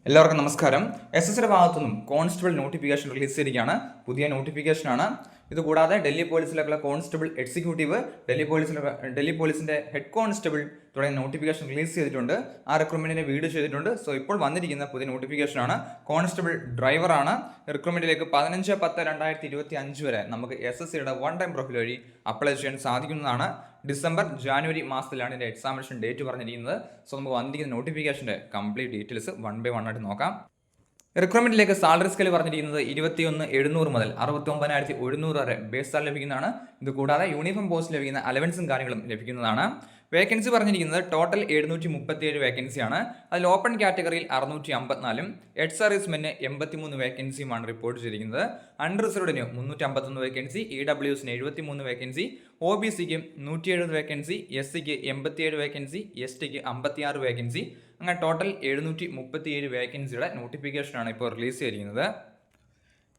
എല്ലാവർക്കും നമസ്കാരം. എസ് ഭാഗത്തുനിന്നും കോൺസ്റ്റബിൾ നോട്ടിഫിക്കേഷൻ റിലീസ് ചെയ്തിരിക്കുകയാണ്. പുതിയ നോട്ടിഫിക്കേഷനാണ്. ഇതുകൂടാതെ ഡൽഹി പോലീസിലേക്കുള്ള കോൺസ്റ്റബിൾ എക്സിക്യൂട്ടീവ്, ഡൽഹി പോലീസിന്റെ ഹെഡ് കോൺസ്റ്റബിൾ തുടങ്ങിയ നോട്ടിഫിക്കേഷൻ റിലീസ് ചെയ്തിട്ടുണ്ട്. ആ റിക്രൂട്ട്മെന്റിനെ വീഡിയോ ചെയ്തിട്ടുണ്ട്. സോ ഇപ്പോൾ വന്നിരിക്കുന്ന പുതിയ നോട്ടിഫിക്കേഷനാണ്. കോൺസ്റ്റബിൾ ഡ്രൈവറാണ്. റിക്രൂട്ട്മെന്റിലേക്ക് 15/10/2025 വരെ നമുക്ക് SSCയുടെ വൺ ടൈം പ്രൊഫൈൽ വഴി അപ്ലൈ ചെയ്യാൻ സാധിക്കുന്നതാണ്. ഡിസംബർ ജാനുവരി മാസത്തിലാണ് ഇതിന്റെ എക്സാമിനേഷൻ ഡേറ്റ് പറഞ്ഞിരിക്കുന്നത്. സോ നമുക്ക് വന്നിരിക്കുന്ന നോട്ടിഫിക്കേഷന്റെ complete details one by one ആയിട്ട് നോക്കാം. റിക്രൂട്ട്മെന്റിലേക്ക് സാലറി സ്കെയിൽ പറഞ്ഞിരിക്കുന്നത് 21,700 മുതൽ 69,100 വരെ ബേസ് സാലറി ലഭിക്കുന്നതാണ്. ഇത് കൂടാതെ യൂണിഫോം പോസ്റ്റ് ലഭിക്കുന്ന അലവൻസും കാര്യങ്ങളും ലഭിക്കുന്നതാണ്. വേക്കൻസി പറഞ്ഞിരിക്കുന്നത് ടോട്ടൽ 737 വേക്കൻസിയാണ്. അതിൽ ഓപ്പൺ കാറ്റഗറിയിൽ 654, എഡ് സർവീസ്മെന് 83 വേക്കൻസിയുമാണ് റിപ്പോർട്ട് ചെയ്തിരിക്കുന്നത്. അൺറിസർവ്ഡിന് 351 വേക്കൻസി, EWSന് 73 വേക്കൻസി, OBCക്ക് 170 വേക്കൻസി, SCക്ക് 87 വേക്കൻസി, STക്ക് 56 വേക്കൻസി, അങ്ങനെ ടോട്ടൽ 737 വേക്കൻസിയുടെ നോട്ടിഫിക്കേഷനാണ് ഇപ്പോൾ റിലീസ് ചെയ്തിരിക്കുന്നത്.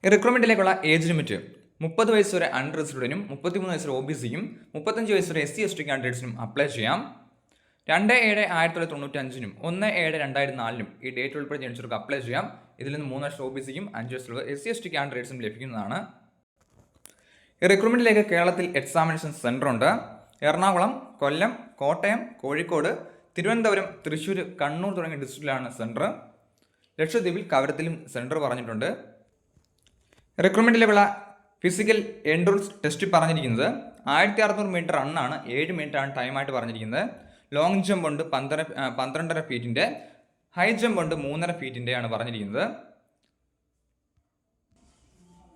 റിക്രൂട്ട്മെന്റിലേക്കുള്ള ഏജ് ലിമിറ്റ് 30 വയസ്സ് വരെ അൺറിസർവ്ഡിനും 33 വയസ്സ് വരെ OBCക്കും 35 വയസ്സ് വരെ SC/ST കാൻഡിഡേറ്റ്സിനും അപ്ലൈ ചെയ്യാം. 2/7/1995 1/7/2004 ഈ ഡേറ്റ് ഉൾപ്പെടെ ജനിച്ചവർക്ക് അപ്ലൈ ചെയ്യാം. ഇതിൽ നിന്ന് 3 വർഷം OBCക്കും 5 വയസ്സുള്ള SC/ST കാൻഡിഡേറ്റ്സിനും ലഭിക്കുന്നതാണ്. ഈ റിക്രൂട്ട്മെന്റിലേക്ക് കേരളത്തിൽ എക്സാമിനേഷൻ സെന്റർ ഉണ്ട്. എറണാകുളം, കൊല്ലം, കോട്ടയം, കോഴിക്കോട്, തിരുവനന്തപുരം, തൃശ്ശൂർ, കണ്ണൂർ തുടങ്ങിയ ഡിസ്ട്രിക്റ്റിലാണ് സെന്റർ. ലക്ഷദ്വീപിൽ കവരത്തിലും സെന്റർ പറഞ്ഞിട്ടുണ്ട്. റിക്രൂട്ട്മെന്റിലേക്കുള്ള ഫിസിക്കൽ എൻഡ്യൂറൻസ് ടെസ്റ്റ് പറഞ്ഞിരിക്കുന്നത് 1600 മീറ്റർ റണ്ണാണ്. 7 മിനിറ്റാണ് ടൈമായിട്ട് പറഞ്ഞിരിക്കുന്നത്. ലോങ് ജമ്പ് ഉണ്ട് 12.5 ഫീറ്റിൻ്റെ, ഹൈ ജമ്പ് ഉണ്ട് 3.5 ഫീറ്റിൻ്റെ ആണ് പറഞ്ഞിരിക്കുന്നത്.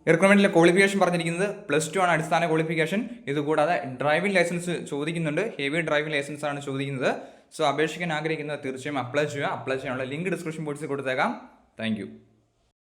റിക്രൂട്ട്മെന്റിലെ ക്വാളിഫിക്കേഷൻ പറഞ്ഞിരിക്കുന്നത് +2 ആണ് അടിസ്ഥാന ക്വാളിഫിക്കേഷൻ. ഇതുകൂടാതെ ഡ്രൈവിംഗ് ലൈസൻസ് ചോദിക്കുന്നുണ്ട്. ഹെവി ഡ്രൈവിംഗ് ലൈസൻസ് ആണ് ചോദിക്കുന്നത്. സോ അപേക്ഷിക്കാൻ ആഗ്രഹിക്കുന്നത് തീർച്ചയായും അപ്ലൈ ചെയ്യുക. അപ്ലൈ ചെയ്യാനുള്ള ലിങ്ക് ഡിസ്ക്രിപ്ഷൻ ബോക്സിൽ കൊടുത്തേക്കാം. താങ്ക്